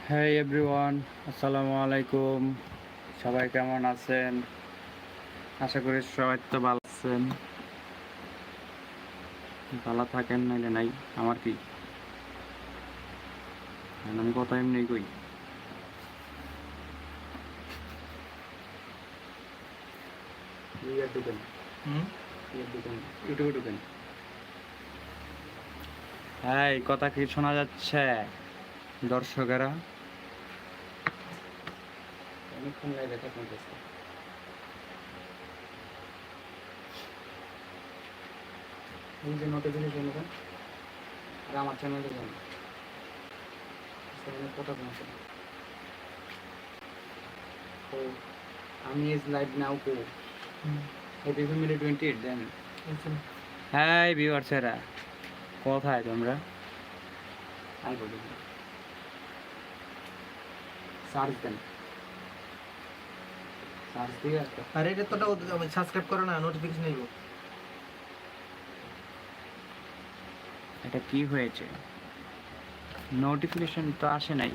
হ্যাঁ এভরিওয়ান, আসসালামু আলাইকুম। সবাই কেমন আছেন? আশা করি সবাই তো ভালো আছেন। ভালো থাকেন, নাইলে নাই। আমার কি, আমি কথা এমনি কই। ঢুকেন, ইউটিউবে ঢুকেন। হ্যাঁ, কথা কি শোনা যাচ্ছে দর্শকেরা? অনেকক্ষণ লাইভে থাকুন। এই যে নোটিফিকেশন দেবেন আর আমার চ্যানেলে যান, কথা বলছেন। তো আমি ইজ লাইভ নাও কো হ্যাপি ফ্যামিলি 28 দেন। হাই ভিউয়ার্সেরা, কোথায় তোমরা? আই বলি সার্চ দেন, সার্চ দিয়ে একটা। আরে এটা তো সাবস্ক্রাইব করো না, নোটিফিকেশন আইবো। এটা কি হয়েছে? নোটিফিকেশন তো আসে নাই।